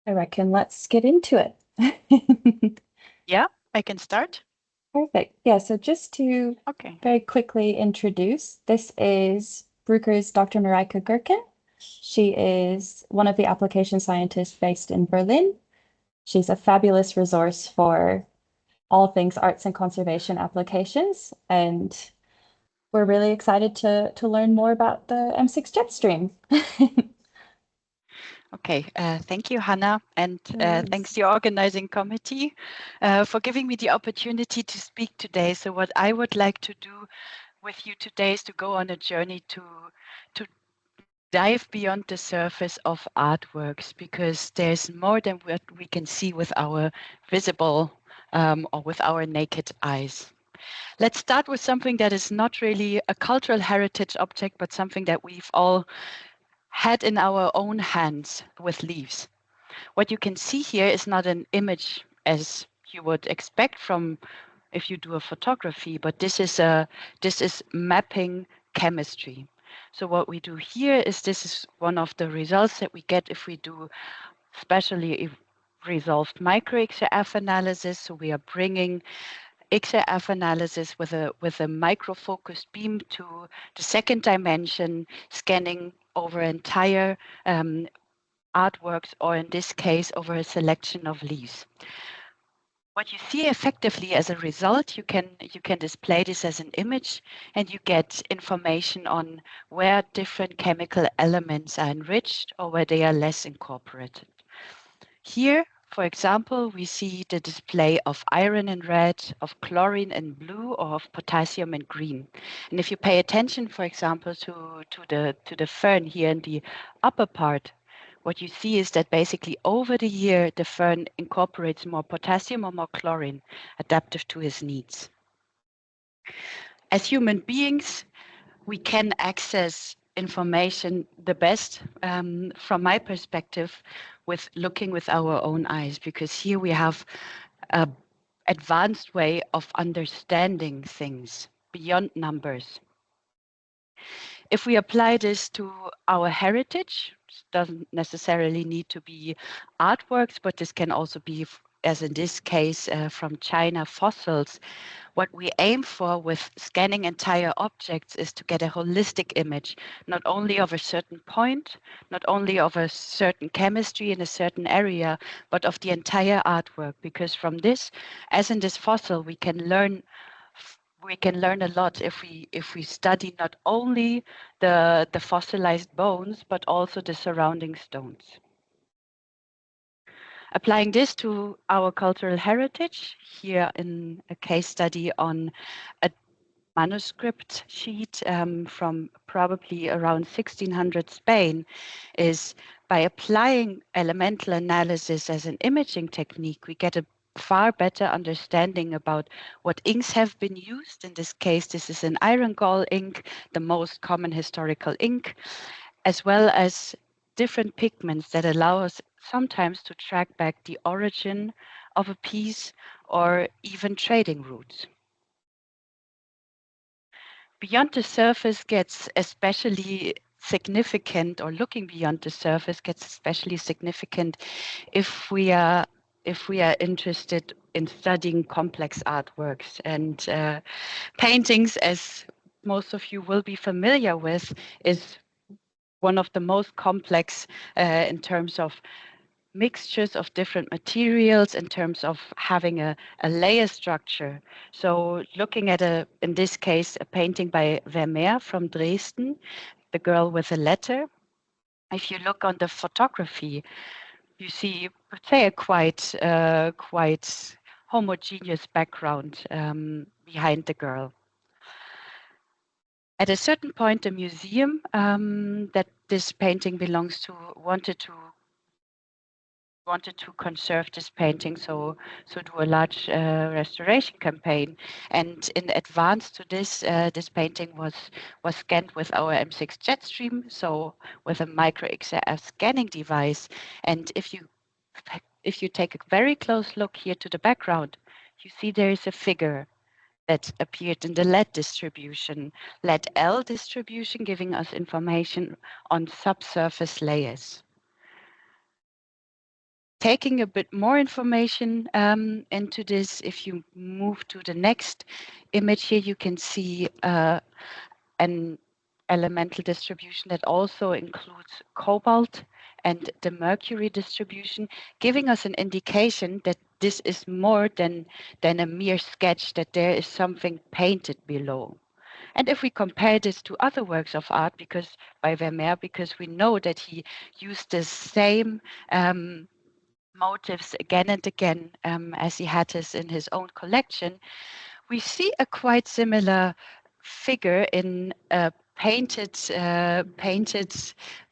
I reckon let's get into it. Yeah, I can start. Perfect. Yeah, so just to Okay. very quickly introduce, this is Bruker's Dr. Mareike Gerken. She is one of the application scientists based in Berlin. She's a fabulous resource for all things arts and conservation applications, and we're really excited to learn more about the M6 jet stream. Okay. Thank you, Hannah, and No worries. thanks to your organizing committee for giving me the opportunity to speak today. So, what I would like to do with you today is to go on a journey to dive beyond the surface of artworks because there's more than what we can see with our visible or with our naked eyes. Let's start with something that is not really a cultural heritage object, but something that we've all had in our own hands with leaves. What you can see here is not an image as you would expect from if you do a photography, but this is mapping chemistry. So what we do here is this is one of the results that we get if we do specially resolved micro-XRF analysis. So we are bringing XRF analysis with a micro-focused beam to the second dimension, scanning over entire artworks, or in this case, over a selection of leaves. What you see effectively as a result, you can display this as an image, and you get information on where different chemical elements are enriched or where they are less incorporated. Here, for example, we see the display of iron in red, of chlorine in blue, or of potassium in green. And if you pay attention, for example, to the fern here in the upper part, what you see is that basically over the year, the fern incorporates more potassium or more chlorine, adaptive to his needs. As human beings, we can access information the best, from my perspective, with looking with our own eyes, because here we have an advanced way of understanding things beyond numbers. If we apply this to our heritage, it doesn't necessarily need to be artworks, but this can also be, as in this case, from China, fossils. What we aim for with scanning entire objects is to get a holistic image, not only of a certain point, not only of a certain chemistry in a certain area, but of the entire artwork. Because from this, as in this fossil, we can learn a lot if we study not only the fossilized bones, but also the surrounding stones. Applying this to our cultural heritage, here in a case study on a manuscript sheet from probably around 1600 Spain, is by applying elemental analysis as an imaging technique, we get a far better understanding about what inks have been used. In this case, this is an iron gall ink, the most common historical ink, as well as different pigments that allow us sometimes to track back the origin of a piece or even trading routes. Beyond the surface gets especially significant, or looking beyond the surface gets especially significant if we are interested in studying complex artworks and paintings, as most of you will be familiar with, is one of the most complex in terms of mixtures of different materials, in terms of having a layer structure. So looking at in this case, a painting by Vermeer from Dresden, The Girl with a Letter. If you look on the photography, you see, let's say, a quite homogeneous background behind the girl. At a certain point, the museum that this painting belongs to wanted to conserve this painting, so do a large restoration campaign. And in advance to this, this painting was scanned with our M6 jet stream, so with a micro-XRF scanning device. And if you take a very close look here to the background, you see there is a figure that appeared in the LED distribution, LED L distribution, giving us information on subsurface layers. taking a bit more information into this, if you move to the next image here, you can see an elemental distribution that also includes cobalt and the mercury distribution, giving us an indication that this is more than a mere sketch, that there is something painted below. And if we compare this to other works of art, by Vermeer, because we know that he used the same motifs again and again, as he had this in his own collection, we see a quite similar figure in a painted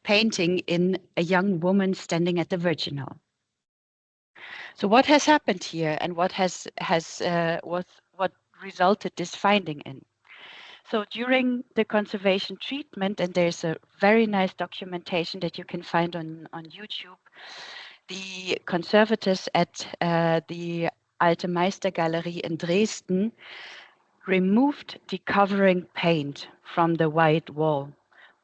painting in a young woman standing at the virginal. So what has happened here, and what what resulted this finding in? So during the conservation treatment, and there's a very nice documentation that you can find on YouTube, the conservators at the Alte Meistergalerie in Dresden removed the covering paint from the white wall.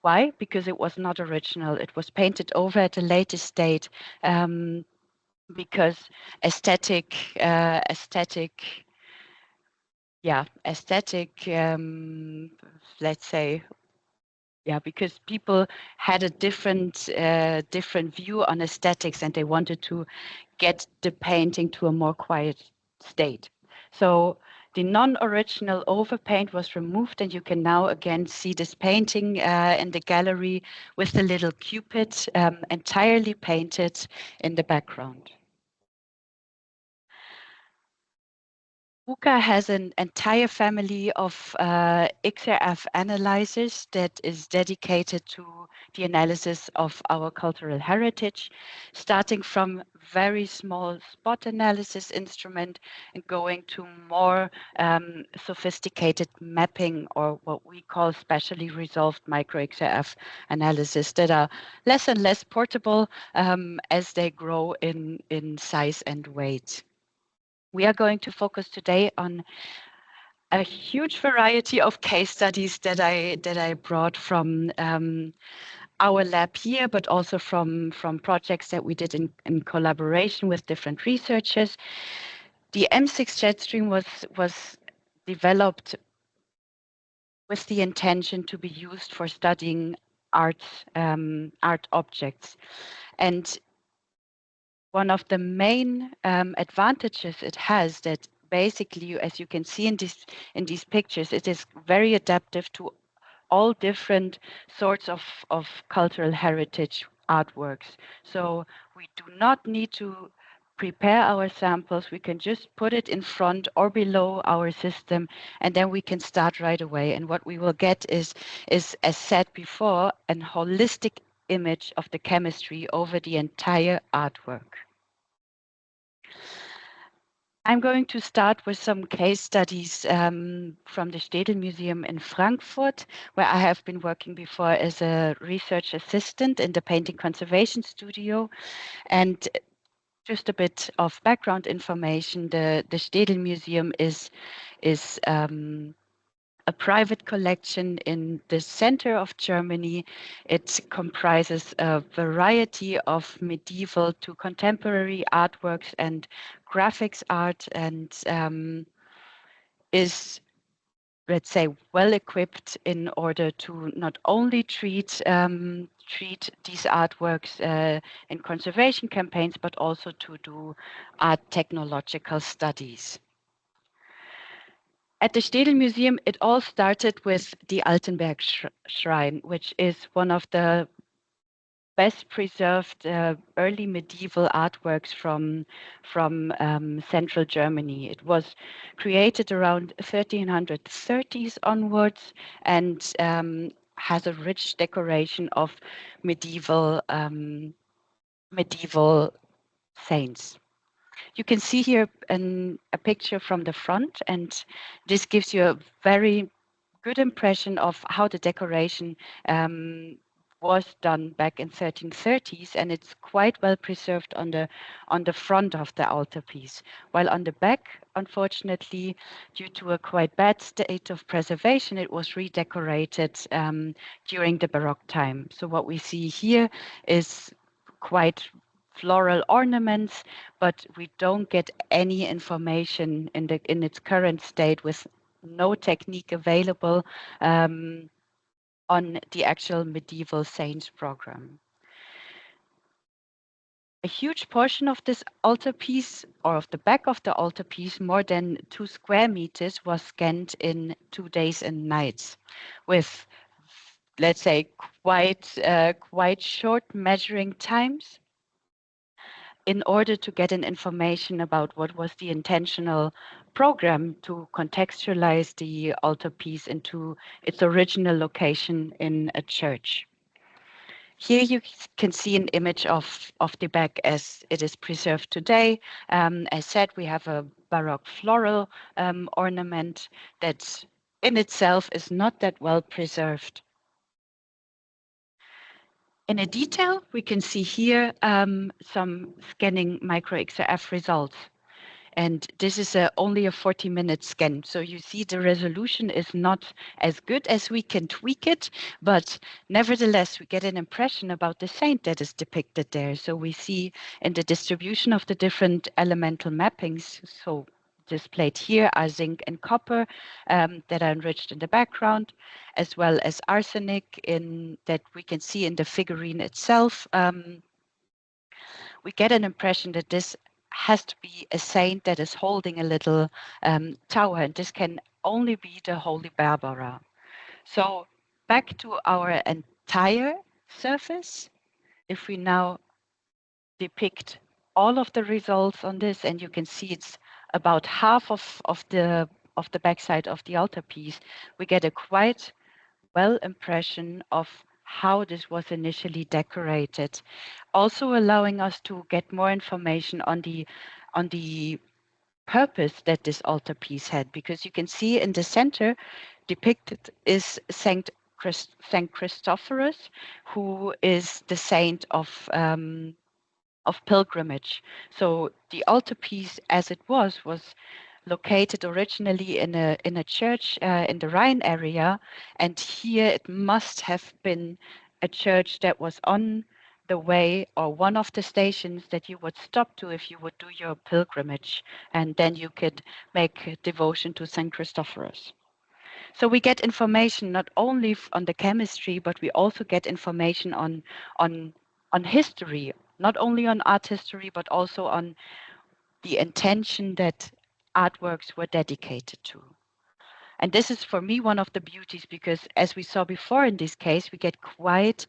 Why? Because it was not original. It was painted over at a later state, because aesthetic, let's say, because people had a different view on aesthetics, and they wanted to get the painting to a more quiet state. So the non-original overpaint was removed, and you can now again see this painting in the gallery with the little Cupid entirely painted in the background. Bruker has an entire family of XRF analyzers that is dedicated to the analysis of our cultural heritage, starting from very small spot analysis instrument and going to more sophisticated mapping, or what we call specially resolved micro-XRF analysis, that are less and less portable as they grow in size and weight. We are going to focus today on a huge variety of case studies that I brought from our lab here, but also from projects that we did in collaboration with different researchers. The M6 jet stream was developed with the intention to be used for studying art objects, and one of the main advantages it has, that basically, as you can see in these pictures, it is very adaptive to all different sorts of cultural heritage artworks. So we do not need to prepare our samples. We can just put it in front or below our system, and then we can start right away. And what we will get is as said before, an holistic image of the chemistry over the entire artwork. I'm going to start with some case studies from the Städel Museum in Frankfurt, where I have been working before as a research assistant in the painting conservation studio. And just a bit of background information, the Städel Museum is a private collection in the center of Germany. It comprises a variety of medieval to contemporary artworks and graphics art, and is, let's say, well equipped in order to not only treat these artworks in conservation campaigns, but also to do art technological studies. At the Städel Museum, it all started with the Altenberg Shrine, which is one of the best preserved early medieval artworks from central Germany. It was created around 1330s onwards, and has a rich decoration of medieval saints. You can see here a picture from the front, and this gives you a very good impression of how the decoration was done back in 1330s, and it's quite well preserved on the front of the altarpiece. While on the back, unfortunately, due to a quite bad state of preservation, it was redecorated during the Baroque time. So what we see here is quite floral ornaments, but we don't get any information in its current state with no technique available on the actual medieval saints program. A huge portion of this altarpiece, or of the back of the altarpiece, more than 2 square meters, was scanned in 2 days and nights with, let's say, quite short measuring times in order to get an information about what was the intentional program to contextualize the altarpiece into its original location in a church. Here you can see an image of the back as it is preserved today. As said, we have a Baroque floral ornament that in itself is not that well preserved. In a detail, we can see here some scanning micro-XRF results. And this is only a 40-minute scan. So you see the resolution is not as good as we can tweak it, but nevertheless, we get an impression about the saint that is depicted there. So we see in the distribution of the different elemental mappings, so displayed here are zinc and copper that are enriched in the background, as well as arsenic that we can see in the figurine itself. We get an impression that this has to be a saint that is holding a little tower, and this can only be the Holy Barbara. So back to our entire surface, if we now depict all of the results on this, and you can see it's about half of the backside of the altarpiece, we get a quite well impression of how this was initially decorated, also allowing us to get more information on the purpose that this altarpiece had, because you can see in the center depicted is Saint Christophorus, who is the saint of pilgrimage. So the altarpiece, as it was located originally in a church in the Rhine area, and here it must have been a church that was on the way, or one of the stations that you would stop to if you would do your pilgrimage, and then you could make devotion to Saint Christophorus. So we get information not only on the chemistry, but we also get information on history, not only on art history, but also on the intention that artworks were dedicated to. And this is for me one of the beauties, because as we saw before in this case, we get quite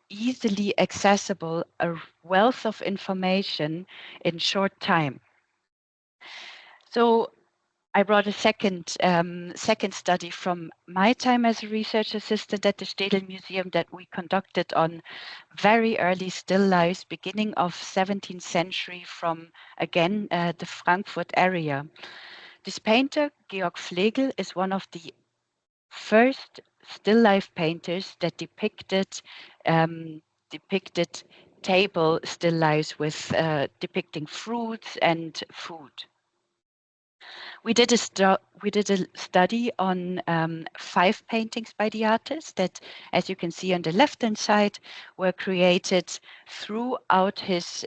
easily accessible a wealth of information in short time. So I brought a second study from my time as a research assistant at the Städel Museum that we conducted on very early still lifes, beginning of 17th century, from again the Frankfurt area. This painter, Georg Flegel, is one of the first still life painters that depicted table still lifes with depicting fruits and food. We did a study on 5 paintings by the artist that, as you can see on the left-hand side, were created throughout his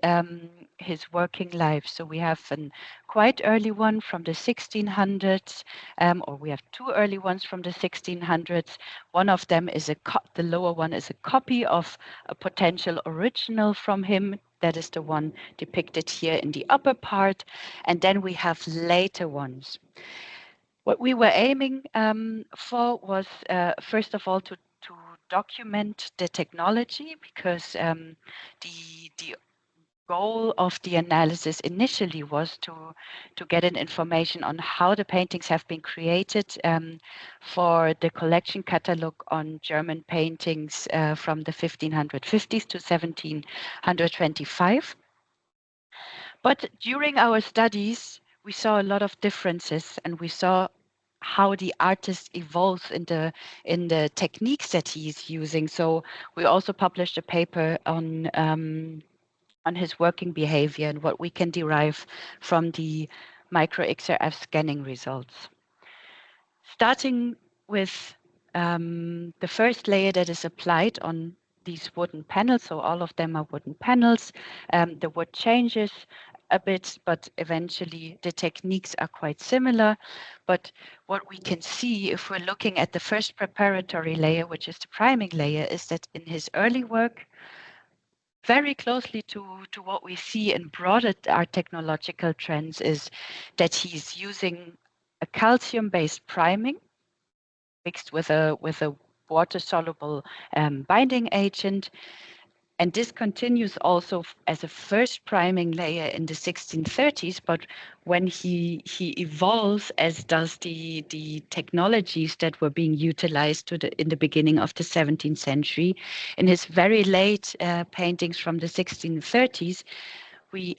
working life. So we have a quite early one from the 1600s, or we have 2 early ones from the 1600s. One of them is the lower one is a copy of a potential original from him. That is the one depicted here in the upper part. And then we have later ones. What we were aiming for was, first of all, to document the technology, because the goal of the analysis initially was to get an information on how the paintings have been created for the collection catalog on German paintings from the 1550s to 1725. But during our studies, we saw a lot of differences, and we saw how the artist evolves in the techniques that he's using. So we also published a paper on his working behavior and what we can derive from the micro-XRF scanning results. Starting with the first layer that is applied on these wooden panels. So all of them are wooden panels. The wood changes a bit, but eventually the techniques are quite similar. But what we can see if we're looking at the first preparatory layer, which is the priming layer, is that in his early work, very closely to what we see in broader our technological trends, is that he's using a calcium-based priming mixed with a water-soluble binding agent. And this continues also as a first priming layer in the 1630s, but when he evolves, as does the technologies that were being utilized in the beginning of the 17th century, in his very late paintings from the 1630s, we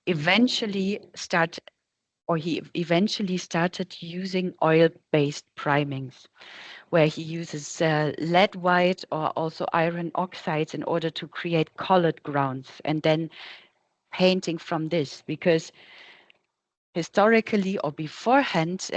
eventually start, or he eventually started using oil-based primings, where he uses lead white or also iron oxides in order to create colored grounds, and then painting from this, because historically or beforehand,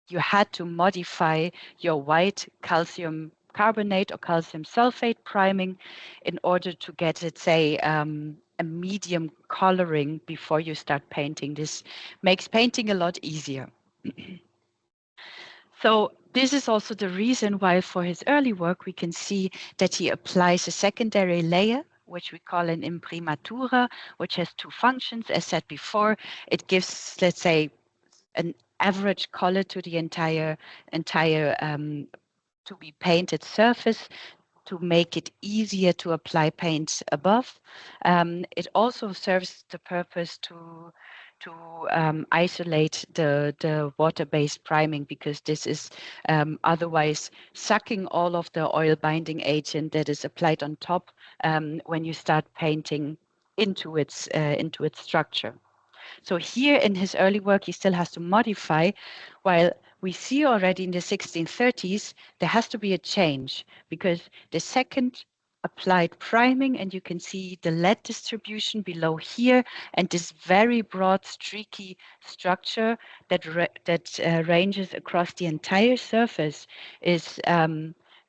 you had to modify your white calcium carbonate or calcium sulfate priming in order to get, let's say, a medium coloring before you start painting. This makes painting a lot easier. So this is also the reason why for his early work, we can see that he applies a secondary layer, which we call an imprimatura, which has two functions. As said before, it gives, let's say, an average color to the entire to be painted surface, to make it easier to apply paint above. It also serves the purpose to isolate the water-based priming, because this is otherwise sucking all of the oil binding agent that is applied on top when you start painting into its structure. So here in his early work, he still has to modify, while we see already in the 1630s, there has to be a change, because the second applied priming, and you can see the lead distribution below here, and this very broad streaky structure that ranges across the entire surface is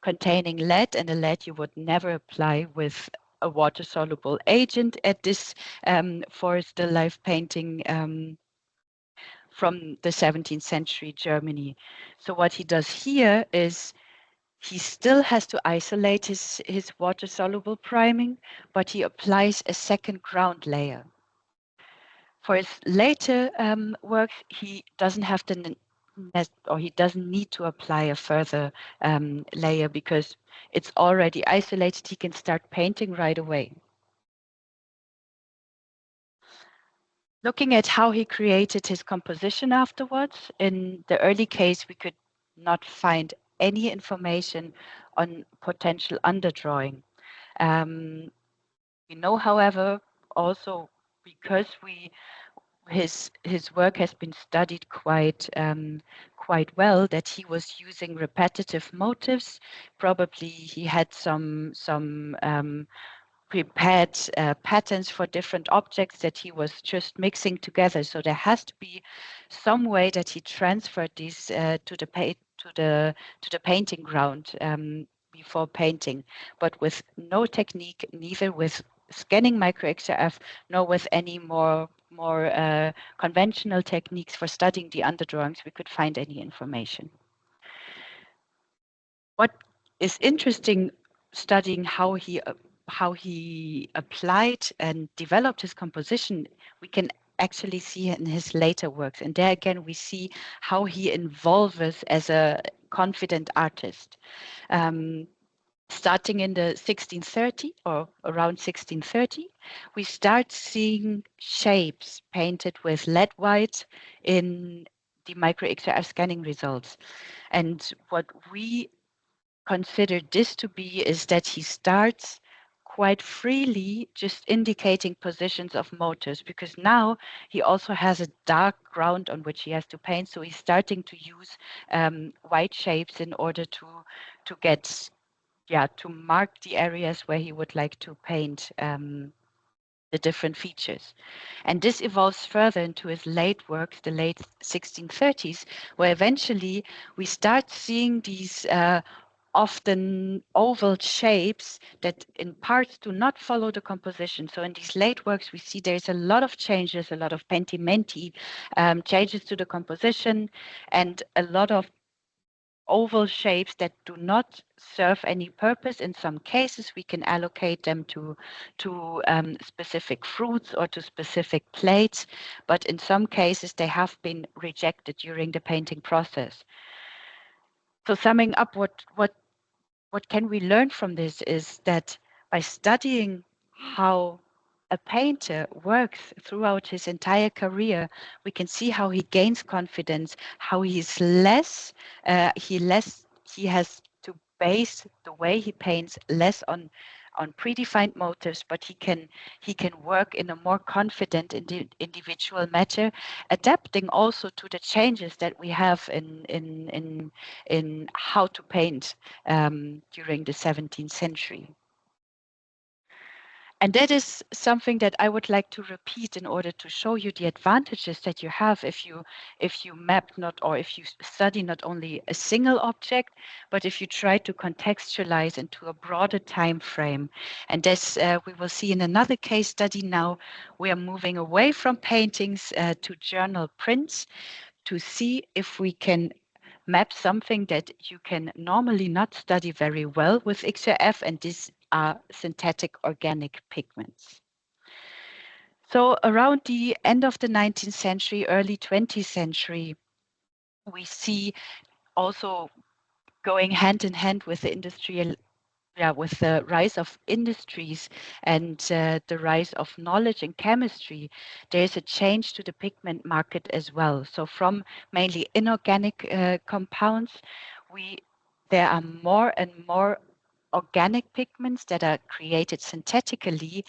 containing lead, and a lead you would never apply with a water-soluble agent at this for still life painting from the 17th century Germany. So what he does here is he still has to isolate his water-soluble priming, but he applies a second ground layer. For his later work, he doesn't have he doesn't need to apply a further layer, because it's already isolated. He can start painting right away. Looking at how he created his composition afterwards, in the early case, we could not find any information on potential underdrawing. We know, however, also because his work has been studied quite well, that he was using repetitive motifs. Probably he had some prepared patterns for different objects that he was just mixing together. So there has to be some way that he transferred these to the painting ground before painting, but with no technique, neither with scanning micro-XRF, nor with any more conventional techniques for studying the underdrawings, we could find any information. What is interesting studying how he applied and developed his composition, we can actually see in his later works. And there again, we see how he involves as a confident artist. Starting in the 1630 or around 1630, we start seeing shapes painted with lead white in the micro-XRF scanning results. And what we consider this to be is that he starts quite freely just indicating positions of motifs, because now he also has a dark ground on which he has to paint. So he's starting to use white shapes in order to get, to mark the areas where he would like to paint the different features. And this evolves further into his late works, the late 1630s, where eventually we start seeing these often oval shapes that in parts do not follow the composition. So in these late works, we see there's a lot of changes, a lot of pentimenti changes to the composition, and a lot of oval shapes that do not serve any purpose. In some cases, we can allocate them to specific fruits or to specific plates, but in some cases, they have been rejected during the painting process. So summing up, what can we learn from this is that by studying how a painter works throughout his entire career, we can see how he gains confidence, how he's he has to base the way he paints less on predefined motives, but he can work in a more confident individual manner, adapting also to the changes that we have in how to paint during the 17th century. And that is something that I would like to repeat in order to show you the advantages that you have if you map if you study not only a single object, but if you try to contextualize into a broader time frame. And this we will see in another case study now. We are moving away from paintings to journal prints to see if we can map something that you can normally not study very well with XRF, and these are synthetic organic pigments. So around the end of the 19th century, early 20th century, we see also going hand in hand with the with the rise of industries and the rise of knowledge in chemistry, there is a change to the pigment market as well. So from mainly inorganic compounds, there are more and more organic pigments that are created synthetically,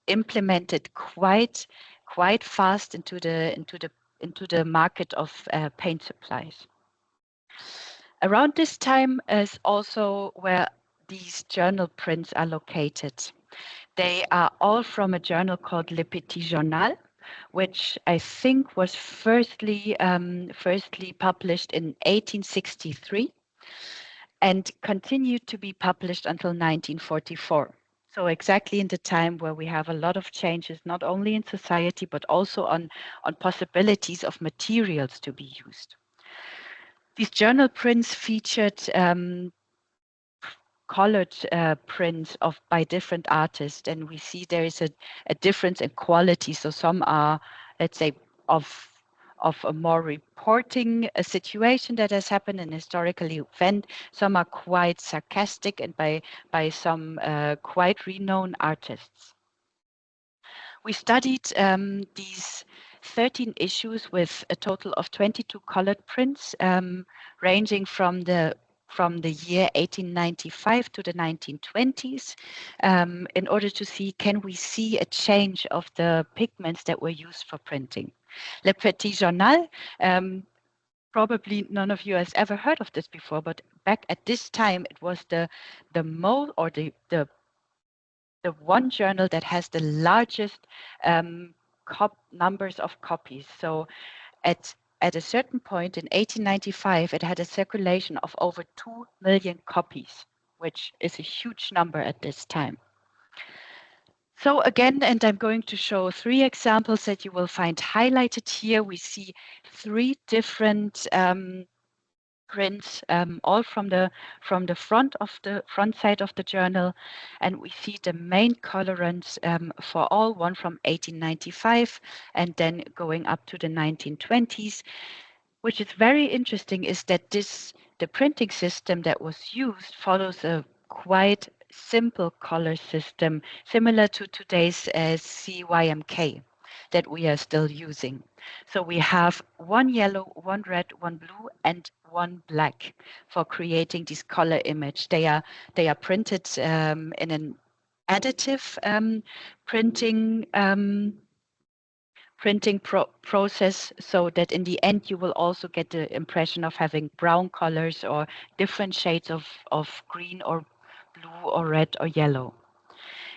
implemented quite fast into the market of paint supplies. Around this time is also where these journal prints are located. They are all from a journal called Le Petit Journal, which I think was firstly published in 1863 and continued to be published until 1944. So exactly in the time where we have a lot of changes, not only in society, but also on possibilities of materials to be used. These journal prints featured colored prints by different artists, and we see there is a difference in quality. So some are, let's say, of a more reporting a situation that has happened, an historical event. Some are quite sarcastic and by some quite renowned artists. We studied these 13 issues with a total of 22 colored prints, ranging from the year 1895 to the 1920s, in order to see, can we see a change of the pigments that were used for printing. Le Petit Journal, probably none of you has ever heard of this before, but back at this time, it was the one journal that has the largest numbers of copies. So at a certain point in 1895, it had a circulation of over 2 million copies, which is a huge number at this time. So again, and I'm going to show 3 examples that you will find highlighted here. We see 3 different prints, all from the front side of the journal, and we see the main colorants for all, one from 1895 and then going up to the 1920s. Which is very interesting is that the printing system that was used follows a quite simple color system, similar to today's CYMK that we are still using. So we have one yellow, one red, one blue, and one black for creating this color image. They are printed in an additive printing process, so that in the end you will also get the impression of having brown colors or different shades of green or blue or red or yellow.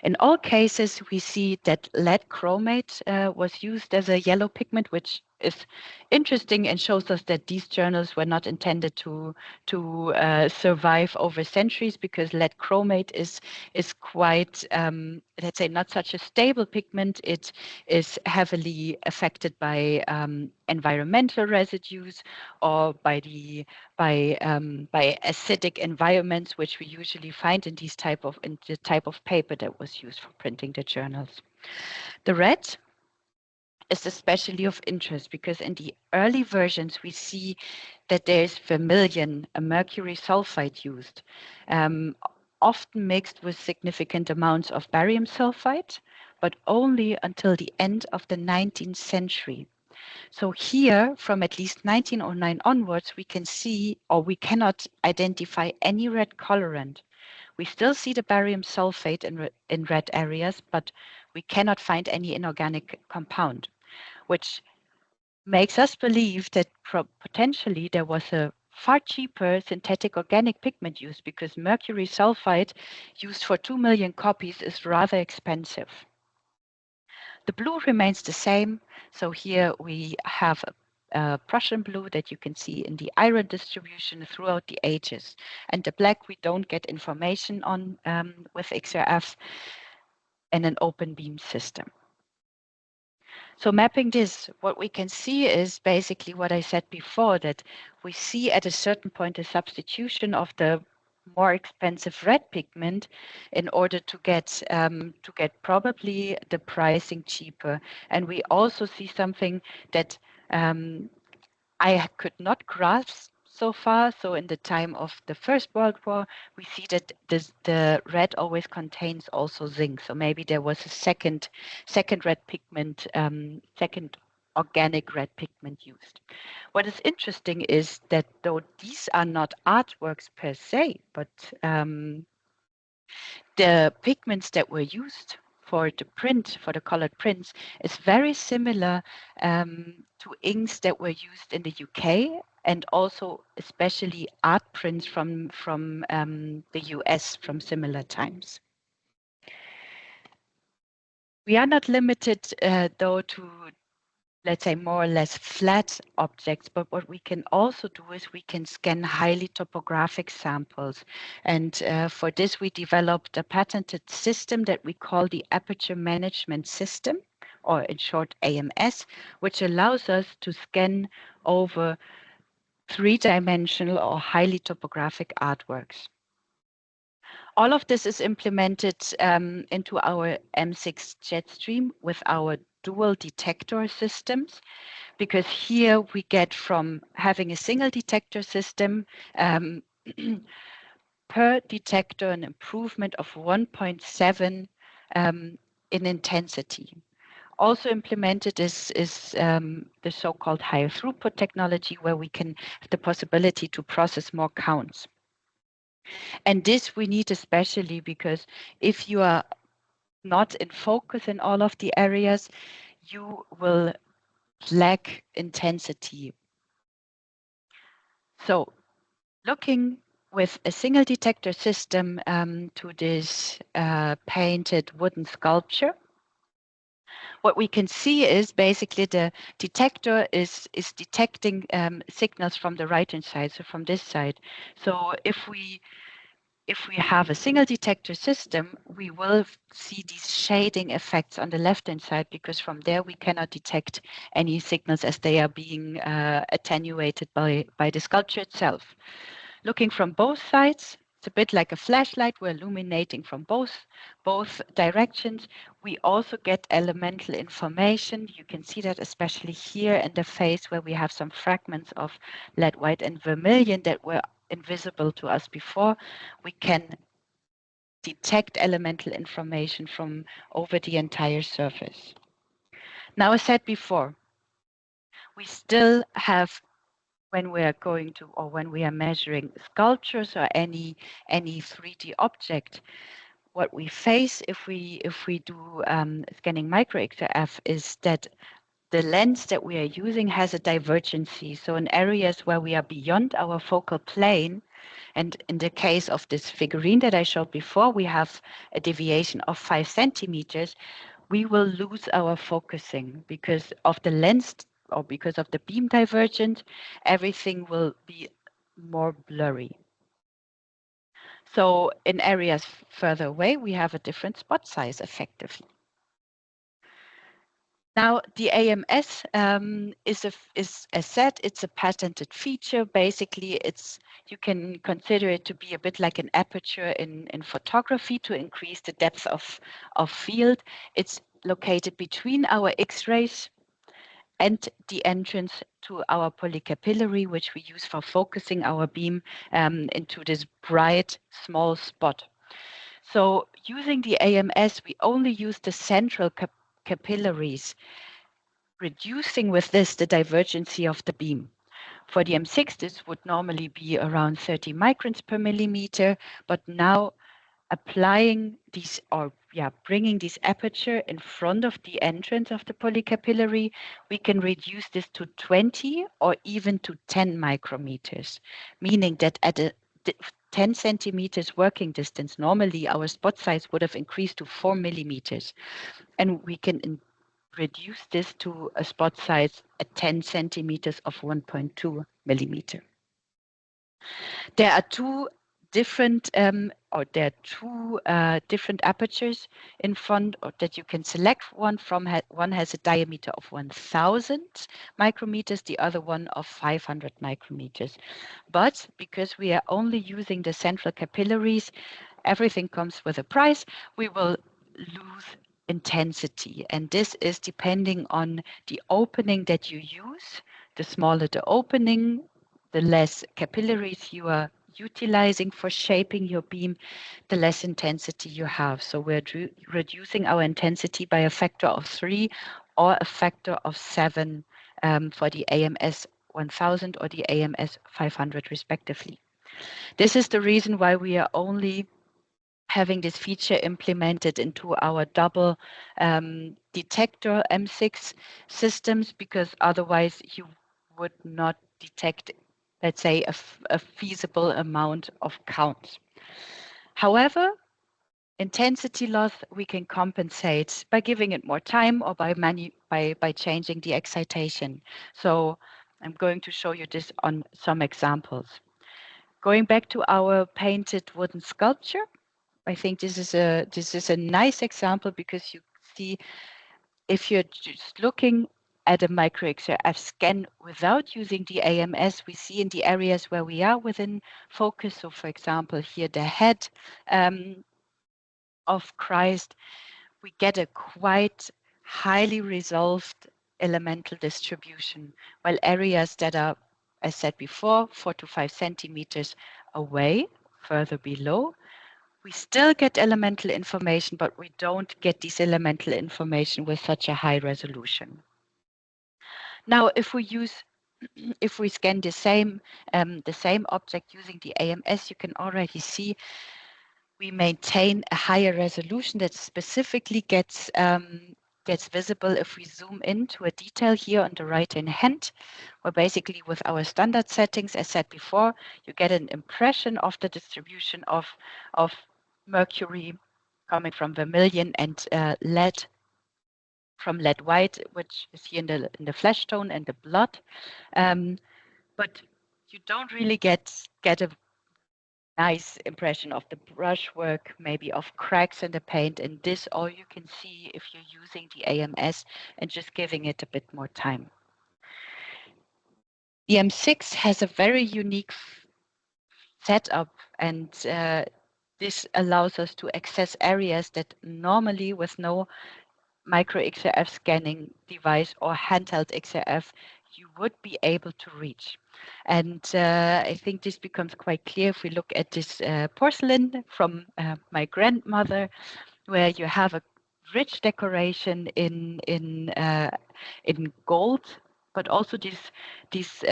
In all cases, we see that lead chromate was used as a yellow pigment, which is interesting and shows us that these journals were not intended to survive over centuries, because lead chromate is quite, let's say, not such a stable pigment. It is heavily affected by environmental residues, or by acidic environments, which we usually find in the type of paper that was used for printing the journals. The red is especially of interest because in the early versions we see that there is vermilion, a mercury sulfide used, often mixed with significant amounts of barium sulfide, but only until the end of the 19th century. So here, from at least 1909 onwards, we can see, or we cannot identify any red colorant. We still see the barium sulfate in red areas, but we cannot find any inorganic compound, which makes us believe that potentially there was a far cheaper synthetic organic pigment used, because mercury sulfide used for 2 million copies is rather expensive. The blue remains the same. So here we have a Prussian blue that you can see in the iron distribution throughout the ages. And the black we don't get information on with XRF in an open beam system. So mapping this, what we can see is basically what I said before, that we see at a certain point a substitution of the more expensive red pigment in order to get probably the pricing cheaper. And we also see something that I could not grasp so far. So in the time of the First World War, we see that the red always contains also zinc. So maybe there was a second red pigment, second organic red pigment used. What is interesting is that though these are not artworks per se, but the pigments that were used for the colored prints, is very similar to inks that were used in the UK, and also especially art prints from the US from similar times. We are not limited though to, let's say, more or less flat objects, but what we can also do is we can scan highly topographic samples. And for this, we developed a patented system that we call the Aperture Management System, or in short, AMS, which allows us to scan over three-dimensional or highly topographic artworks. All of this is implemented into our M6 Jetstream with our dual detector systems, because here we get, from having a single detector system, per detector an improvement of 1.7 in intensity. Also implemented is the so-called high throughput technology, where we can have the possibility to process more counts. And this we need especially because if you are not in focus in all of the areas, you will lack intensity. So looking with a single detector system to this painted wooden sculpture, what we can see is basically the detector is detecting signals from the right-hand side, so from this side. So if we have a single detector system, we will see these shading effects on the left-hand side, because from there we cannot detect any signals as they are being attenuated by the sculpture itself. Looking from both sides, it's a bit like a flashlight. We're illuminating from both directions. We also get elemental information. You can see that especially here in the face, where we have some fragments of lead white and vermilion that were invisible to us before. We can detect elemental information from over the entire surface. Now, as said before, we still have, when we are going to, or when we are measuring sculptures or any 3D object, what we face if we do scanning micro-XRF is that the lens that we are using has a divergency. So in areas where we are beyond our focal plane, and in the case of this figurine that I showed before, we have a deviation of 5 centimeters, we will lose our focusing because of the lens or because of the beam divergence, everything will be more blurry. So in areas further away, we have a different spot size effectively. Now, the AMS is as said, it's a patented feature. Basically, you can consider it to be a bit like an aperture in photography to increase the depth of field. It's located between our X-rays and the entrance to our polycapillary, which we use for focusing our beam into this bright small spot. So using the AMS, we only use the central capillaries, reducing with this the divergency of the beam. For the M6, this would normally be around 30 microns per millimeter, but now applying these, or bringing this aperture in front of the entrance of the polycapillary, we can reduce this to 20 or even to 10 micrometers, meaning that at a 10 centimeters working distance, normally our spot size would have increased to 4 millimeters, and we can reduce this to a spot size at 10 centimeters of 1.2 millimeter. There are two different different apertures in front that you can select. One has a diameter of 1,000 micrometers, the other one of 500 micrometers. But because we are only using the central capillaries, everything comes with a price. We will lose intensity, and this is depending on the opening that you use. The smaller the opening, the less capillaries you are utilizing for shaping your beam, the less intensity you have. So we're reducing our intensity by a factor of 3 or a factor of 7 for the AMS 1000 or the AMS 500 respectively. This is the reason why we are only having this feature implemented into our double detector M6 systems, because otherwise you would not detect, let's say, a feasible amount of counts. However, intensity loss we can compensate by giving it more time or by changing the excitation. So I'm going to show you this on some examples. Going back to our painted wooden sculpture, I think this is a nice example, because you see, if you're just looking at a micro-XRF scan without using the AMS, we see in the areas where we are within focus. So, for example, here the head of Christ, we get a quite highly resolved elemental distribution, while areas that are, as said before, 4 to 5 centimeters away, further below, we still get elemental information, but we don't get this elemental information with such a high resolution. Now, if we scan the same object using the AMS, you can already see we maintain a higher resolution that specifically gets visible if we zoom into a detail here on the right-hand hand, where basically with our standard settings, as said before, you get an impression of the distribution of mercury coming from vermilion and lead from lead white, which is here in the flesh tone and the blood. But you don't really get a nice impression of the brushwork, maybe of cracks in the paint, and this all you can see if you're using the AMS and just giving it a bit more time. The M6 has a very unique setup, and this allows us to access areas that normally with no micro-XRF scanning device or handheld XRF you would be able to reach. And I think this becomes quite clear if we look at this porcelain from my grandmother, where you have a rich decoration in gold, but also this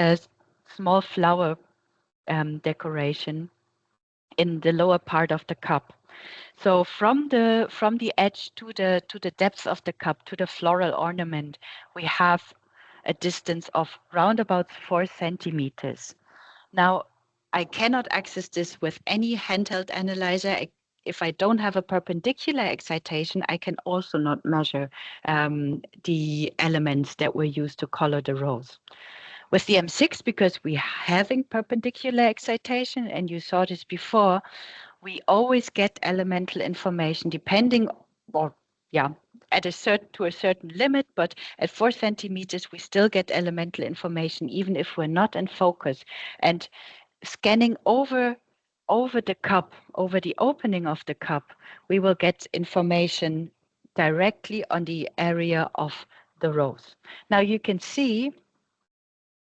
small flower decoration in the lower part of the cup. So from the edge to the depth of the cup to the floral ornament, we have a distance of round about 4 centimeters. Now, I cannot access this with any handheld analyzer. if I don't have a perpendicular excitation, I can also not measure the elements that were used to color the rows. With the M6, because we're having perpendicular excitation, and you saw this before, we always get elemental information depending, or yeah, at to a certain limit, but at 4 centimeters, we still get elemental information, even if we're not in focus. And scanning over the cup, over the opening of the cup, we will get information directly on the area of the rows. Now you can see,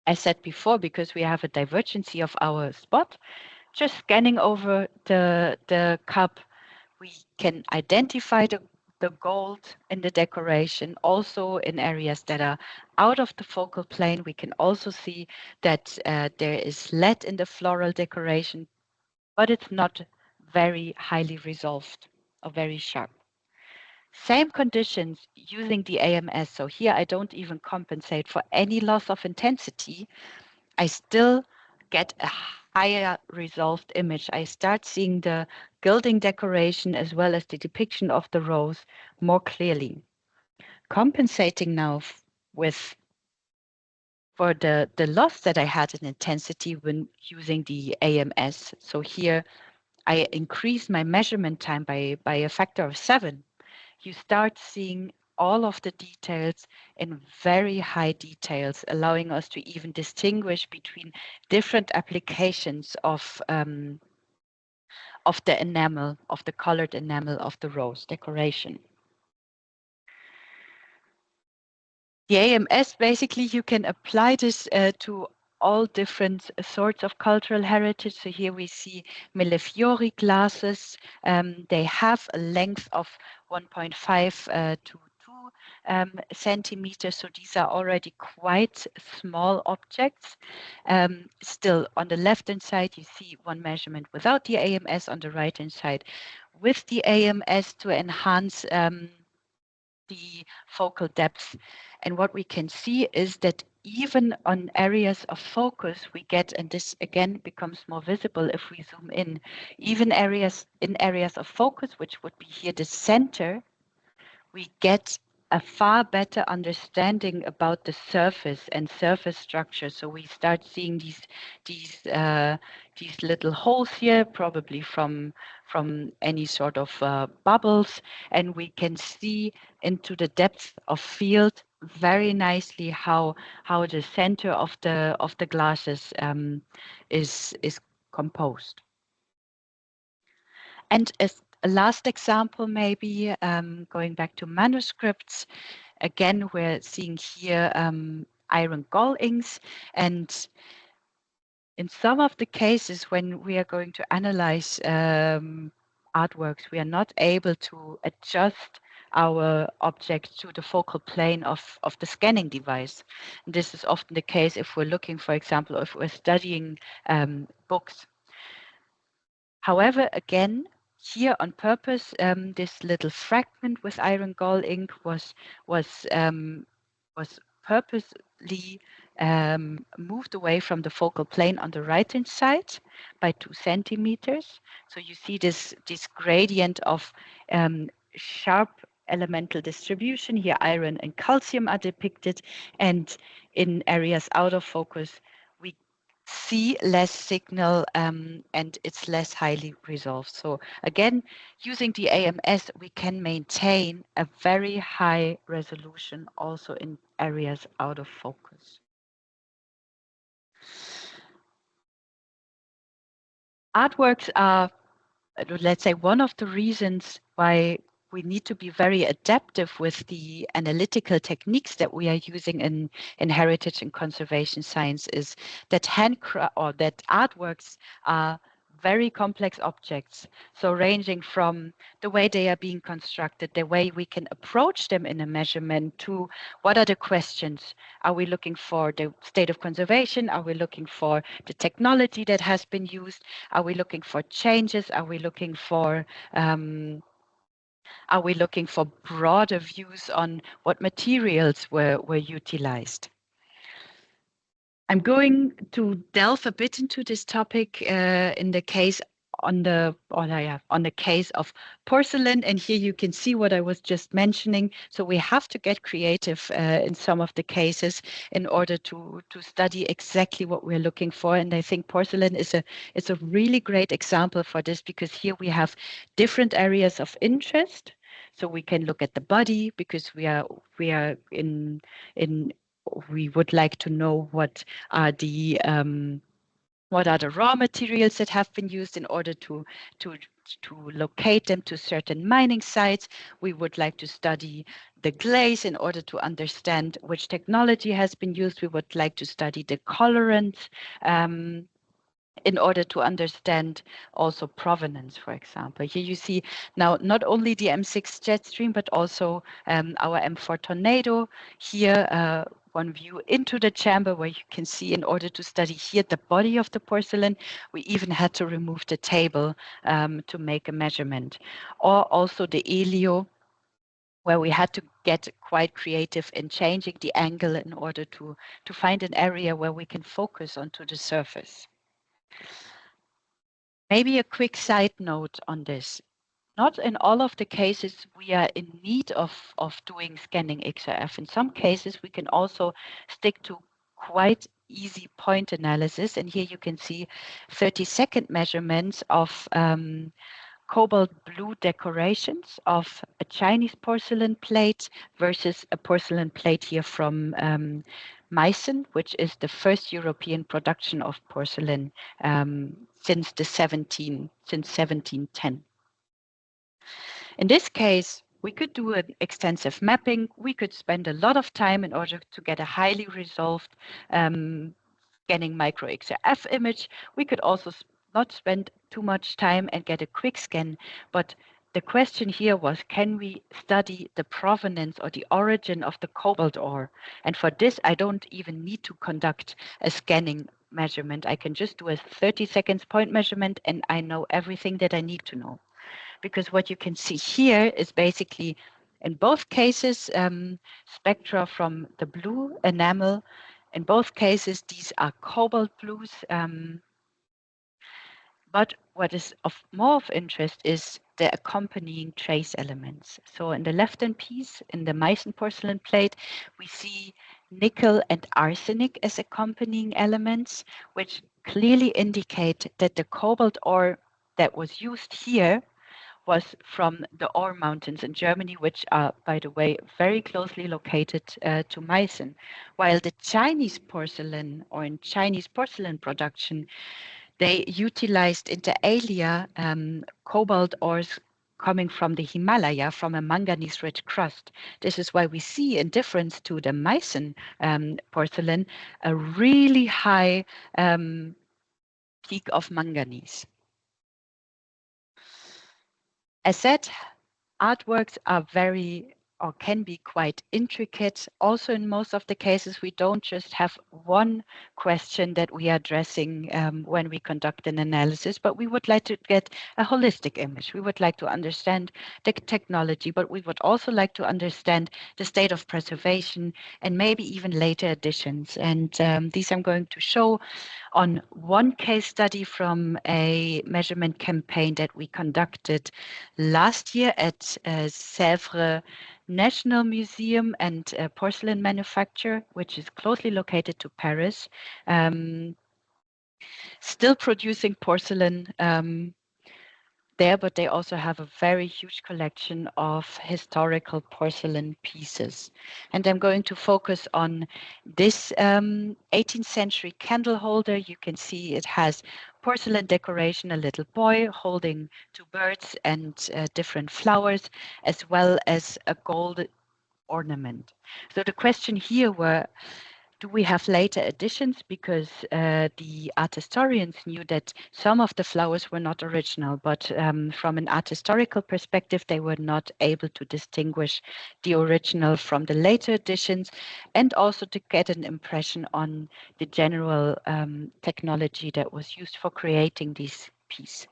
as said before, because we have a divergency of our spot, just scanning over the cup, we can identify the gold in the decoration. Also in areas that are out of the focal plane, we can also see that there is lead in the floral decoration, but it's not very highly resolved or very sharp. Same conditions using the AMS. So here I don't even compensate for any loss of intensity. I still get a higher resolved image. I start seeing the gilding decoration as well as the depiction of the rows more clearly. Compensating now with for the loss that I had in intensity when using the AMS. So here I increase my measurement time by a factor of 7. You start seeing all of the details in very high details, allowing us to even distinguish between different applications of the enamel, of the colored enamel of the rose decoration. The AMS, basically, you can apply this to all different sorts of cultural heritage. So here we see Millefiori glasses. They have a length of 1.5 to 2 centimeters. So these are already quite small objects. Still, on the left-hand side, you see one measurement without the AMS. On the right-hand side, with the AMS to enhance the focal depth. And what we can see is that even on areas of focus, we get, and this again becomes more visible if we zoom in, even in areas of focus, which would be here the center, we get a far better understanding about the surface and surface structure. So we start seeing these little holes here, probably from any sort of bubbles, and we can see into the depth of field very nicely how the center of the glasses is composed. And as a last example, maybe going back to manuscripts, again, we're seeing here iron gall inks. And in some of the cases, when we are going to analyze artworks, we are not able to adjust our object to the focal plane of the scanning device. And this is often the case if we're looking, for example, if we're studying books. However, again, here on purpose, this little fragment with iron gall ink was purposely moved away from the focal plane on the right-hand side by 2 centimeters. So you see this gradient of sharp elemental distribution. Here, iron and calcium are depicted, and in areas out of focus, we see less signal and it's less highly resolved. So again, using the AMS, we can maintain a very high resolution also in areas out of focus. Artworks are, let's say, one of the reasons why we need to be very adaptive with the analytical techniques that we are using in heritage and conservation science is that that artworks are very complex objects. So ranging from the way they are being constructed, the way we can approach them in a measurement, to what are the questions? Are we looking for the state of conservation? Are we looking for the technology that has been used? Are we looking for changes? Are we looking for broader views on what materials were utilized? I'm going to delve a bit into this topic in the case on the case of porcelain, and here you can see what I was just mentioning. So we have to get creative in some of the cases in order to study exactly what we're looking for. And I think porcelain is a really great example for this, because here we have different areas of interest. So we can look at the body, because we would like to know what are the raw materials that have been used in order to locate them to certain mining sites. We would like to study the glaze in order to understand which technology has been used. We would like to study the colorants in order to understand also provenance, for example. Here you see now not only the M6 jet stream, but also our M4 tornado. Here, one view into the chamber, where you can see, in order to study here the body of the porcelain, we even had to remove the table to make a measurement. Or also the helio, where we had to get quite creative in changing the angle in order to find an area where we can focus onto the surface. Maybe a quick side note on this. Not in all of the cases we are in need of doing scanning XRF. In some cases, we can also stick to quite easy point analysis. And here you can see 30-second measurements of cobalt blue decorations of a Chinese porcelain plate versus a porcelain plate here from Meissen, which is the first European production of porcelain since 1710. In this case, we could do an extensive mapping. We could spend a lot of time in order to get a highly resolved scanning micro-XRF image. We could also not spend too much time and get a quick scan, but the question here was, can we study the provenance or the origin of the cobalt ore? And for this, I don't even need to conduct a scanning measurement. I can just do a 30 seconds point measurement, and I know everything that I need to know. Because what you can see here is basically, in both cases, spectra from the blue enamel. In both cases, these are cobalt blues. But what is of more of interest is the accompanying trace elements. So in the left-hand piece, in the Meissen porcelain plate, we see nickel and arsenic as accompanying elements, which clearly indicate that the cobalt ore that was used here was from the Ore Mountains in Germany, which are, by the way, very closely located to Meissen. While the Chinese porcelain, or in Chinese porcelain production, they utilized inter alia cobalt ores coming from the Himalaya, from a manganese-rich crust. This is why we see, in difference to the Meissen porcelain, a really high peak of manganese. As said, artworks are very, or can be quite intricate. Also, in most of the cases, we don't just have one question that we are addressing when we conduct an analysis, but we would like to get a holistic image. We would like to understand the technology, but we would also like to understand the state of preservation and maybe even later additions. And these I'm going to show on one case study from a measurement campaign that we conducted last year at Sèvres National Museum and Porcelain Manufacture, which is closely located to Paris, still producing porcelain there, but they also have a very huge collection of historical porcelain pieces. And I'm going to focus on this 18th century candle holder. You can see it has porcelain decoration, a little boy holding two birds and different flowers, as well as a gold ornament. So the question here were, do we have later additions? Because the art historians knew that some of the flowers were not original, but from an art historical perspective, they were not able to distinguish the original from the later additions, and also to get an impression on the general technology that was used for creating these pieces.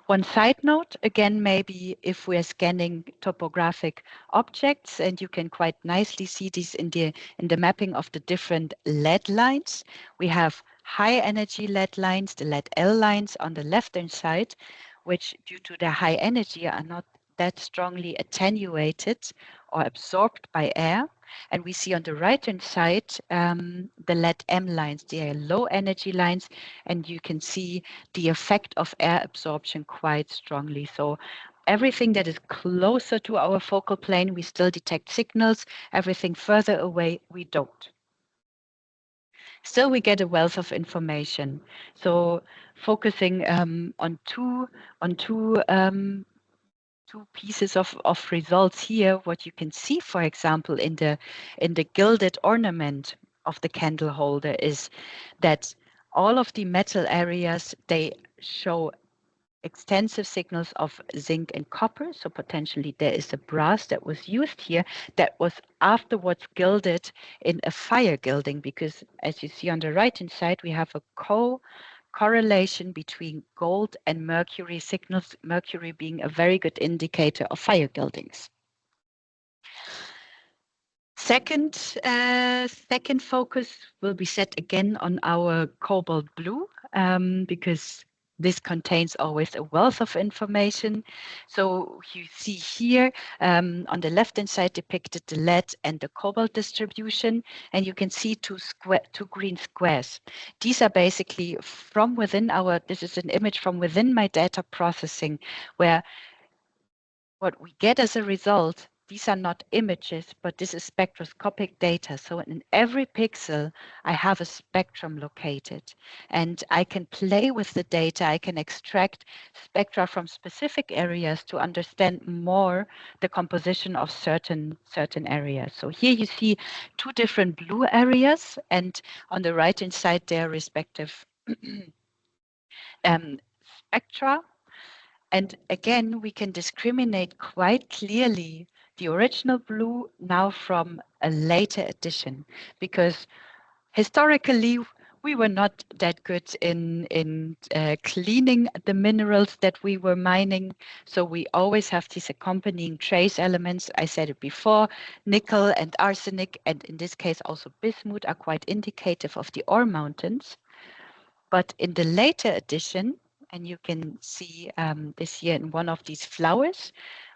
One side note, again, maybe if we're scanning topographic objects, and you can quite nicely see this in the mapping of the different lead lines. We have high energy lead lines, the lead L lines on the left-hand side, which due to their high energy are not that strongly attenuated or absorbed by air. And we see on the right-hand side the lead M lines. They are low energy lines, and you can see the effect of air absorption quite strongly. So everything that is closer to our focal plane, we still detect signals. Everything further away, we don't. Still, we get a wealth of information. So focusing on two pieces of results here, what you can see, for example, in the gilded ornament of the candle holder is that all of the metal areas, they show extensive signals of zinc and copper. So potentially there is a brass that was used here that was afterwards gilded in a fire gilding, because as you see on the right hand side, we have a correlation between gold and mercury signals, mercury being a very good indicator of fire gildings. Second focus will be set again on our cobalt blue, because this contains always a wealth of information. So you see here on the left-hand side depicted the lead and the cobalt distribution, and you can see two green squares. These are basically from within this is an image from within my data processing, where what we get as a result, these are not images, but this is spectroscopic data. So in every pixel, I have a spectrum located, and I can play with the data. I can extract spectra from specific areas to understand more the composition of certain areas. So here you see two different blue areas, and on the right-hand side, their respective spectra. And again, we can discriminate quite clearly the original blue now from a later addition, because historically we were not that good in cleaning the minerals that we were mining. So we always have these accompanying trace elements. I said it before, nickel and arsenic, and in this case also bismuth, are quite indicative of the ore mountains. But in the later edition, and you can see this here in one of these flowers,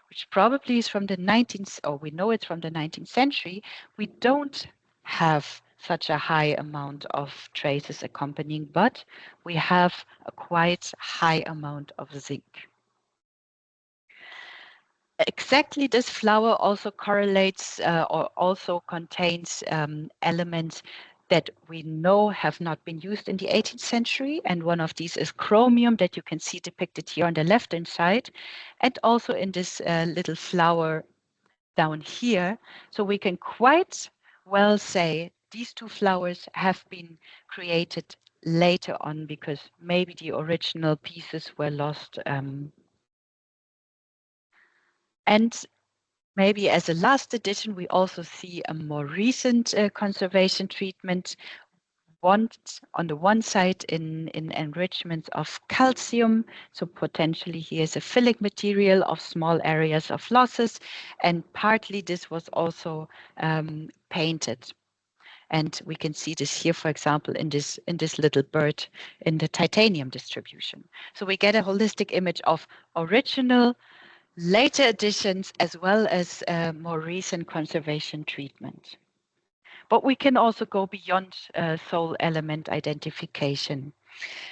which probably is from the 19th, or we know it's from the 19th century, we don't have such a high amount of traces accompanying, but we have a quite high amount of zinc. Exactly, this flower also correlates or also contains elements that we know have not been used in the 18th century. And one of these is chromium, that you can see depicted here on the left-hand side, and also in this little flower down here. So we can quite well say these two flowers have been created later on, because maybe the original pieces were lost. And maybe as a last addition, we also see a more recent conservation treatment. On the one side in enrichment of calcium, so potentially here's a filling material of small areas of losses, and partly this was also painted. And we can see this here, for example, in this little bird in the titanium distribution. So we get a holistic image of original, later additions, as well as more recent conservation treatment. But we can also go beyond soul element identification.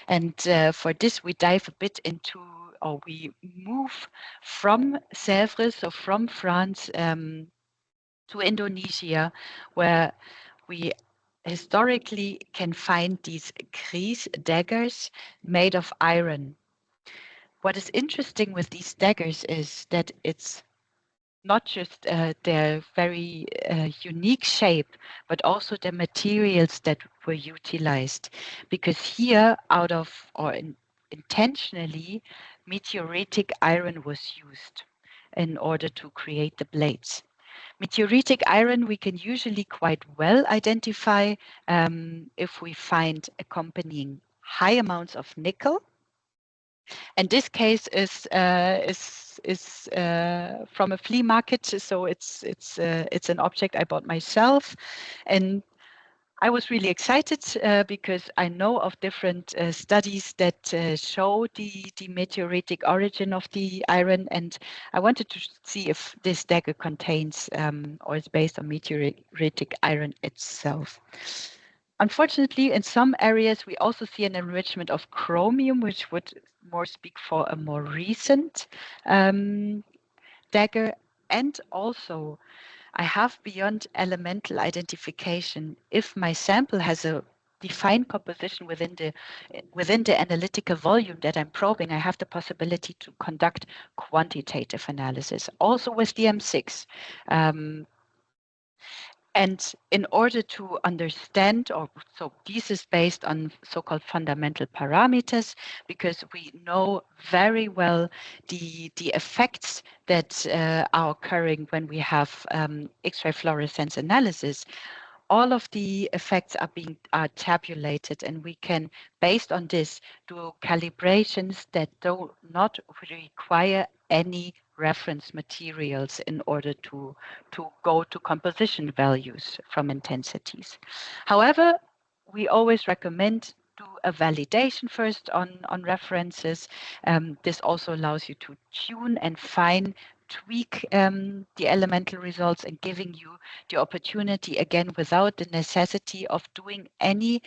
And for this, we dive a bit into, or we move from Sèvres, so from France, to Indonesia, where we historically can find these kris daggers made of iron. What is interesting with these daggers is that it's not just their very unique shape, but also the materials that were utilized. Because here, intentionally, meteoritic iron was used in order to create the blades. Meteoritic iron we can usually quite well identify if we find accompanying high amounts of nickel. And this case is from a flea market, so it's an object I bought myself, and I was really excited because I know of different studies that show the meteoritic origin of the iron, and I wanted to see if this dagger contains or is based on meteoritic iron itself. Unfortunately, in some areas, we also see an enrichment of chromium, which would more speak for a more recent dagger. And also, I have beyond elemental identification, if my sample has a defined composition within the analytical volume that I'm probing, I have the possibility to conduct quantitative analysis, also with the M6. And in order to understand, or so this is based on so-called fundamental parameters, because we know very well the effects that are occurring when we have X-ray fluorescence analysis. All of the effects are tabulated, and we can, based on this, do calibrations that do not require any reference materials in order to go to composition values from intensities. However, we always recommend do a validation first on references. This also allows you to tune and tweak the elemental results, and giving you the opportunity, again, without the necessity of doing any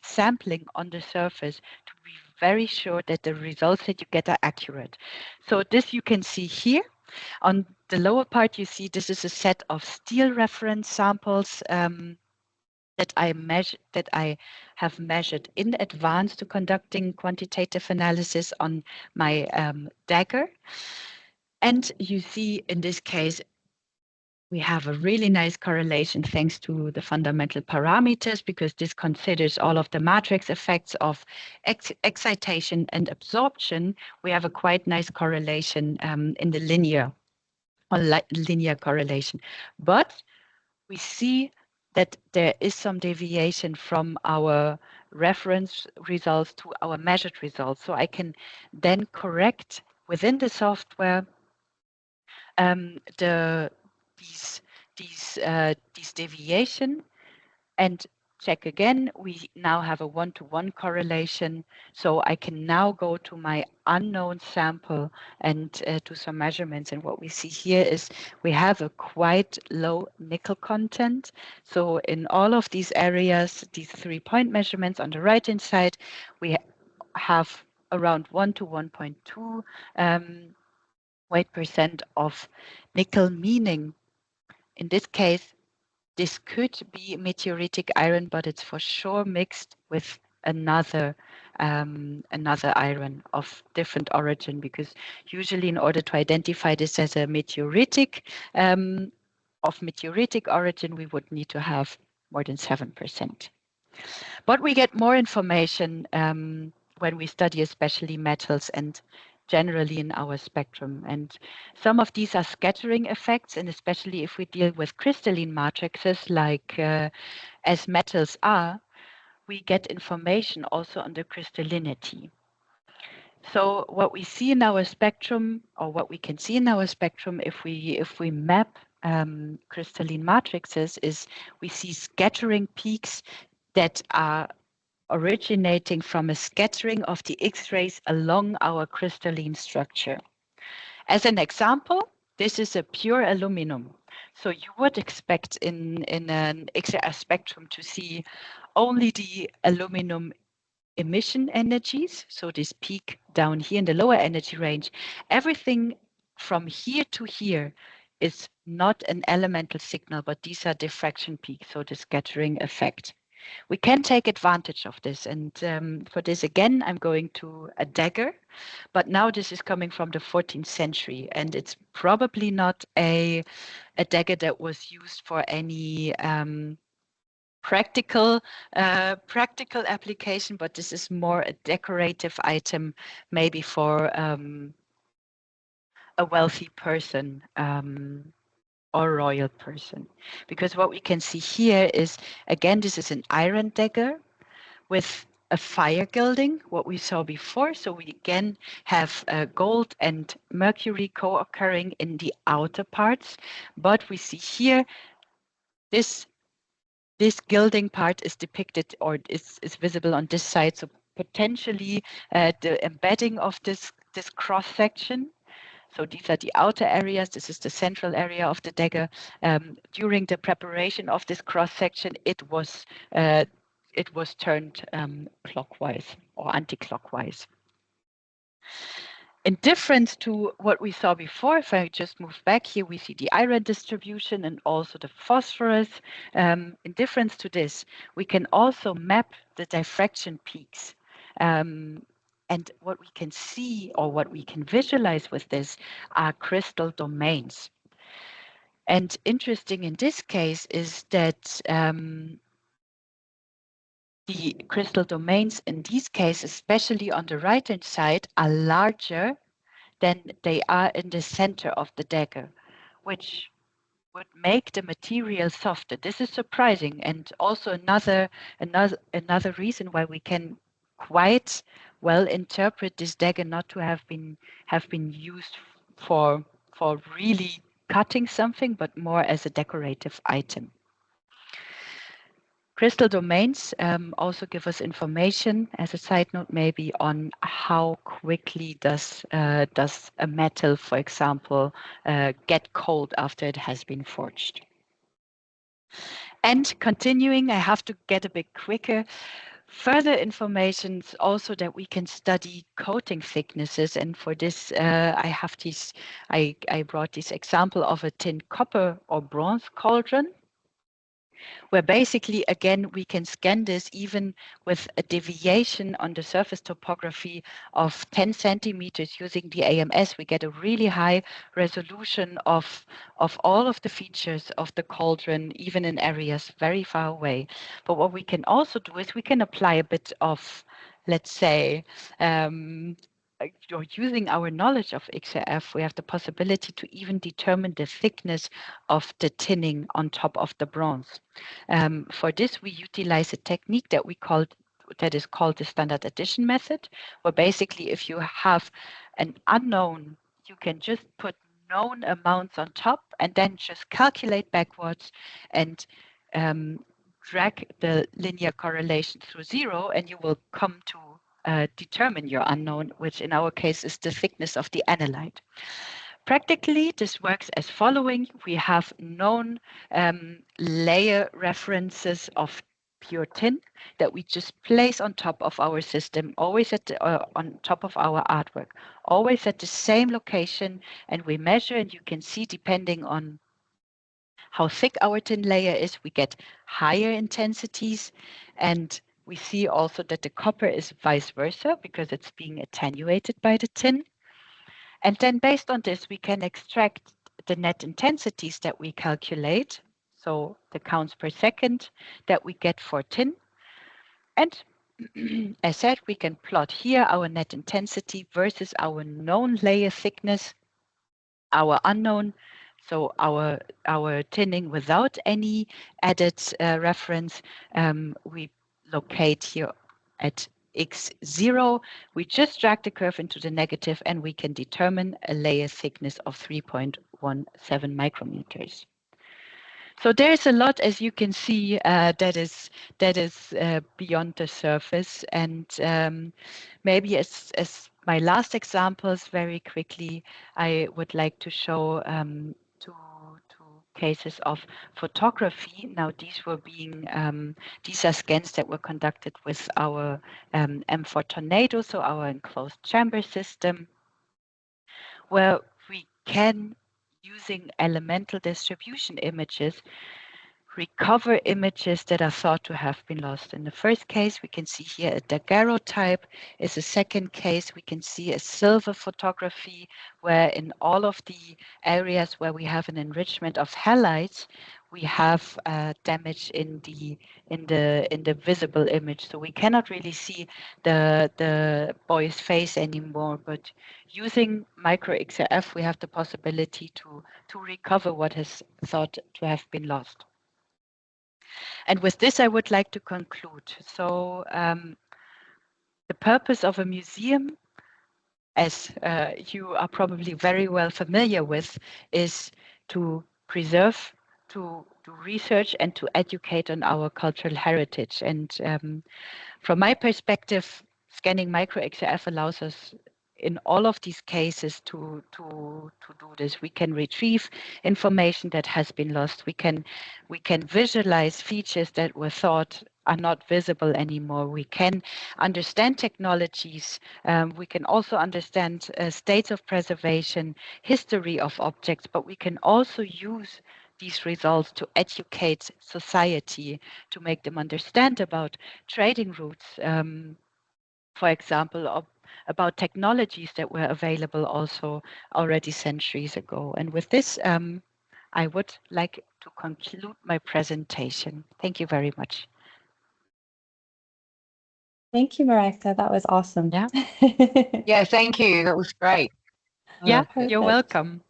sampling on the surface, to be very sure that the results that you get are accurate. So this you can see here. On the lower part, you see this is a set of steel reference samples that I have measured in advance to conducting quantitative analysis on my dagger. And you see in this case, we have a really nice correlation thanks to the fundamental parameters, because this considers all of the matrix effects of excitation and absorption. We have a quite nice correlation in the linear correlation. But we see that there is some deviation from our reference results to our measured results. So I can then correct within the software these deviation, and check again. We now have a one-to-one correlation, so I can now go to my unknown sample and do some measurements. And what we see here is we have a quite low nickel content. So in all of these areas, these 3-point measurements on the right-hand side, we have around 1 to 1.2 weight percent of nickel, meaning in this case, this could be meteoritic iron, but it's for sure mixed with another iron of different origin, because usually in order to identify this as a meteoritic origin, we would need to have more than 7%. But we get more information when we study especially metals and generally in our spectrum. And some of these are scattering effects, and especially if we deal with crystalline matrices like as metals are, we get information also on the crystallinity. So what we see in our spectrum, or what we can see in our spectrum, if we map crystalline matrices, is we see scattering peaks that are originating from a scattering of the X-rays along our crystalline structure. As an example, this is a pure aluminum. So you would expect in an XRF spectrum to see only the aluminum emission energies. So this peak down here in the lower energy range, everything from here to here is not an elemental signal, but these are diffraction peaks, so the scattering effect. We can take advantage of this. And for this, again, I'm going to a dagger. But now this is coming from the 14th century. And it's probably not a dagger that was used for any practical application, but this is more a decorative item, maybe for a wealthy person or royal person. Because what we can see here is, again, this is an iron dagger with a fire gilding, what we saw before. So we again have gold and mercury co-occurring in the outer parts, but we see here this this gilding part is depicted or is visible on this side. So potentially the embedding of this cross section. So these are the outer areas. This is the central area of the dagger. During the preparation of this cross section, it was turned clockwise or anti-clockwise. In difference to what we saw before, if I just move back here, we see the iron distribution and also the phosphorus. In difference to this, we can also map the diffraction peaks. And what we can see or what we can visualize with this are crystal domains. And interesting in this case is that the crystal domains in these cases, especially on the right-hand side, are larger than they are in the center of the dagger, which would make the material softer. This is surprising, and also another reason why we can quite well interpret this dagger not to have been used for really cutting something, but more as a decorative item. Crystal domains also give us information, as a side note, maybe on how quickly does a metal, for example, get cold after it has been forged. And continuing, I have to get a bit quicker. Further information is also that we can study coating thicknesses, and for this I have this. I brought this example of a tin copper or bronze cauldron, where basically, again, we can scan this even with a deviation on the surface topography of 10 centimeters using the AMS. We get a really high resolution of all of the features of the cauldron, even in areas very far away. But what we can also do is we can apply a bit of, let's say, or using our knowledge of XRF, we have the possibility to even determine the thickness of the tinning on top of the bronze. For this, we utilize a technique that is called the standard addition method, where basically if you have an unknown, you can just put known amounts on top and then just calculate backwards and drag the linear correlation through zero, and you will come to determine your unknown, which in our case is the thickness of the analyte. Practically, this works as following. We have known layer references of pure tin that we just place on top of our system, always on top of our artwork, always at the same location, and we measure, and you can see depending on how thick our tin layer is, we get higher intensities, and we see also that the copper is vice versa because it's being attenuated by the tin. And then based on this, we can extract the net intensities that we calculate, so the counts per second that we get for tin. And as said, we can plot here our net intensity versus our known layer thickness, our unknown, so our tinning without any added reference. We locate here at x0, we just drag the curve into the negative and we can determine a layer thickness of 3.17 micrometers. So there's a lot, as you can see, that is beyond the surface. And maybe as my last examples, very quickly, I would like to show two cases of photography. Now, these are scans that were conducted with our M4 Tornado, so our enclosed chamber system, where we can, using elemental distribution images, recover images that are thought to have been lost. In the first case, we can see here a daguerreotype. In the second case, we can see a silver photography where in all of the areas where we have an enrichment of halides, we have damage in the visible image. So we cannot really see the boy's face anymore, but using micro-XRF, we have the possibility to recover what is thought to have been lost. And with this, I would like to conclude. So the purpose of a museum, as you are probably very well familiar with, is to preserve do research and to educate on our cultural heritage. And from my perspective, scanning micro-XRF allows us in all of these cases to do this. We can retrieve information that has been lost. We can visualize features that were thought are not visible anymore. We can understand technologies. We can also understand states of preservation, history of objects, but we can also use these results to educate society, to make them understand about trading routes, for example, about technologies that were available also already centuries ago. And with this, I would like to conclude my presentation. Thank you very much. Thank you, Mareike. That was awesome. Yeah. Yeah, thank you. That was great. Yeah, Perfect. you're welcome.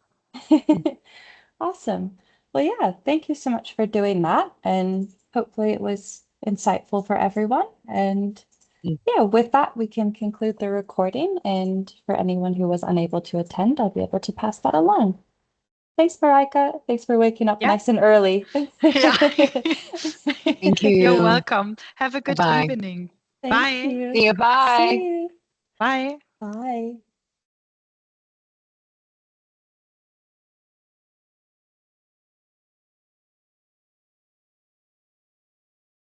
Awesome. Well, yeah, thank you so much for doing that. And hopefully it was insightful for everyone. And yeah, with that, we can conclude the recording. And for anyone who was unable to attend, I'll be able to pass that along. Thanks, Mareike. Thanks for waking up nice and early. Yeah. Thank you. You're welcome. Have a good Bye. evening. Thank Bye. you. See you. Bye. See you. Bye. Bye.